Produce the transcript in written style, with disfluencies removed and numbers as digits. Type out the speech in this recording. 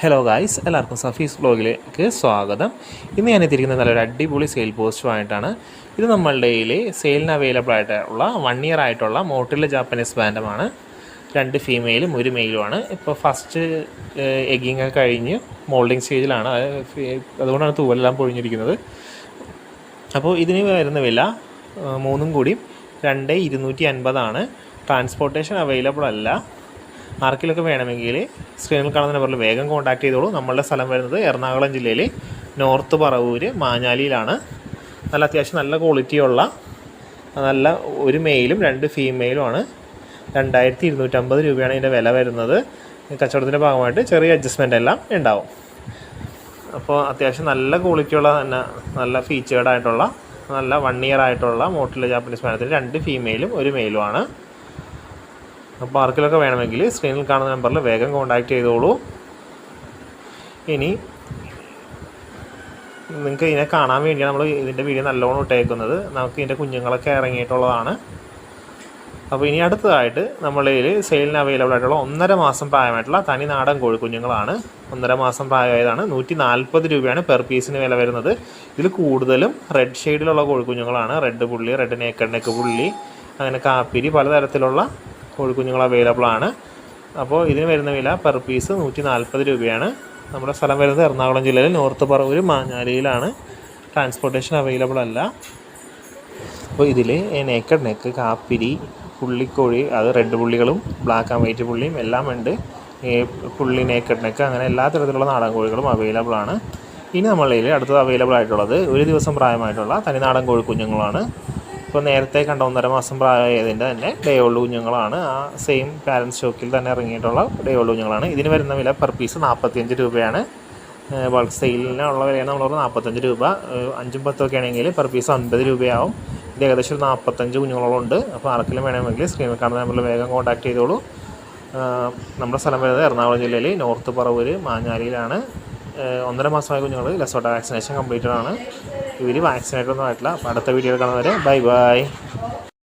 Hello guys, എല്ലാവർക്കും സഫീസ് വ്ലോഗിലേക്ക് സ്വാഗതം. ഇന്ന് ഞാൻ എത്തിയിരിക്കുന്നത് നല്ലൊരു അടിപൊളി സെയിൽ പോസ്റ്റുമായിട്ടാണ്. ഇത് നമ്മളുടെ കയ്യിൽ സെയിലിന് അവൈലബിൾ ആയിട്ടുള്ള 1 ഇയർ ആയിട്ടുള്ള മോട്ടിലെ ജാപ്പനീസ് ബാൻഡമാണ്. 2 ഫീമെയിലും 1 മെയിലുമാണ്. ഇപ്പോൾ ഫസ്റ്റ് എഗ്ഗിങ് കഴിഞ്ഞ് മോൾഡിങ് സ്റ്റേജിലാണ്, അതുകൊണ്ടാണ് തൂവലെല്ലാം പൊഴിഞ്ഞിരിക്കുന്നത്. അപ്പോൾ ഇതിന് വരുന്ന വില 3 കൂടി 2250 ട്രാൻസ്പോർട്ടേഷൻ അവൈലബിൾ അല്ല. ആർക്കിലൊക്കെ വേണമെങ്കിൽ സ്ക്രീനിൽ കാണുന്ന നമ്പറിൽ വേഗം കോൺടാക്ട് ചെയ്തോളൂ. നമ്മളുടെ സ്ഥലം വരുന്നത് എറണാകുളം ജില്ലയിൽ നോർത്ത് പറവൂർ മാഞ്ഞാലിയിലാണ്. അത്യാവശ്യം നല്ല ക്വാളിറ്റിയുള്ള നല്ല 1 മെയിലും 2 ഫീമെയിലുമാണ്. 2250 രൂപയാണ് ഇതിൻ്റെ വില വരുന്നത്. കച്ചവടത്തിൻ്റെ ഭാഗമായിട്ട് ചെറിയ അഡ്ജസ്റ്റ്മെൻ്റ് എല്ലാം ഉണ്ടാവും. അപ്പോൾ അത്യാവശ്യം നല്ല ക്വാളിറ്റിയുള്ള നല്ല ഫീച്ചേർഡായിട്ടുള്ള നല്ല 1 ഇയർ ആയിട്ടുള്ള മോട്ടിലെ ജാപ്പനീസ് ബാൻഡത്തിന് 2 ഫീമെയിലും 1 മെയിലുമാണ്. അപ്പോൾ ആർക്കിലൊക്കെ വേണമെങ്കിൽ സ്ക്രീനിൽ കാണുന്ന നമ്പറിൽ വേഗം കോൺടാക്ട് ചെയ്തോളൂ. ഇനി നിങ്ങൾക്ക് ഇതിനെ കാണാൻ വേണ്ടിയാണ് നമ്മൾ ഇതിൻ്റെ വീഡിയോ നല്ലോണം ഇട്ടേക്കുന്നത്. നമുക്ക് ഇതിൻ്റെ കുഞ്ഞുങ്ങളൊക്കെ ഇറങ്ങിയിട്ടുള്ളതാണ്. അപ്പോൾ ഇനി അടുത്തതായിട്ട് നമ്മളിൽ സെയിലിന് അവൈലബിൾ ആയിട്ടുള്ള 1.5 മാസം പ്രായമായിട്ടുള്ള തനി നാടൻ കോഴിക്കുഞ്ഞുങ്ങളാണ്. 1.5 മാസം പ്രായമായതാണ്. 140 രൂപയാണ് പെർ പീസിന് വില വരുന്നത്. ഇതിൽ കൂടുതലും റെഡ് ഷെയ്ഡിലുള്ള കോഴിക്കുഞ്ഞുങ്ങളാണ്. റെഡ് പുള്ളി, റെഡ് നെക്ക് പുള്ളി, അങ്ങനെ കാപ്പിരി, പലതരത്തിലുള്ള കോഴിക്കുഞ്ഞുങ്ങൾ അവൈലബിൾ ആണ്. അപ്പോൾ ഇതിന് വരുന്ന വില പെർ പീസ് 140 രൂപയാണ്. നമ്മുടെ സ്ഥലം വരുന്നത് എറണാകുളം ജില്ലയിൽ നോർത്ത് പറവൂർ മാഞ്ഞാലിയിലാണ്. ട്രാൻസ്പോർട്ടേഷൻ അവൈലബിൾ അല്ല. അപ്പോൾ ഇതിൽ നേക്കഡ് നെക്ക്, കാപ്പിരി, പുള്ളിക്കോഴി, അത് റെഡ് പുള്ളികളും ബ്ലാക്ക് ആൻഡ് വൈറ്റ് പുള്ളിയും എല്ലാം ഉണ്ട്. പുള്ളി, നേക്കഡ് നെക്ക്, അങ്ങനെ എല്ലാ തരത്തിലുള്ള നാടൻ കോഴികളും അവൈലബിൾ ആണ്. ഇനി നമ്മളിൽ അടുത്തത് അവൈലബിൾ ആയിട്ടുള്ളത് 1 ദിവസം പ്രായമായിട്ടുള്ള തനിനാടൻ കോഴിക്കുഞ്ഞുങ്ങളാണ്. ഇപ്പോൾ നേരത്തെ കണ്ട 1.5 മാസം പ്രായമായതിൻ്റെ തന്നെ ഡേ ഓൾഡ് കുഞ്ഞുങ്ങളാണ്. ആ സെയിം പാരൻറ്റ് സ്റ്റോക്കിൽ തന്നെ ഇറങ്ങിയിട്ടുള്ള ഡേ ഓൾഡ് കുഞ്ഞുങ്ങളാണ്. ഇതിന് വരുന്ന വില പെർ പീസ് 45 രൂപയാണ്. ബൾക്ക് സെയിലിനുള്ള വിലയാണ് നമ്മൾ 45 രൂപ. 5ഉം 10ഉം ഒക്കെ ആണെങ്കിൽ പെർ പീസ് 50 രൂപയാവും. ഇത് ഏകദേശം 45 കുഞ്ഞുങ്ങളോളം ഉണ്ട്. അപ്പോൾ ആർക്കെങ്കിലും വേണമെങ്കിൽ സ്ക്രീനിൽ കാണുന്ന നമ്പറിൽ വേഗം കോൺടാക്ട് ചെയ്തോളൂ. നമ്മുടെ സ്ഥലം വരുന്നത് എറണാകുളം ജില്ലയിൽ നോർത്ത് പറവൂർ മാഞ്ഞാലിയിലാണ്. 1.5 മാസമായ കുഞ്ഞുങ്ങൾ ലെസോട്ട വാക്സിനേഷൻ കംപ്ലീറ്റഡ് ആണ്. ഇവർ വാക്സിനേറ്റഡ് ഒന്നും ആയിട്ടില്ല. അപ്പോൾ അടുത്ത വീഡിയോയിൽ കാണുന്നവരെ ബൈ.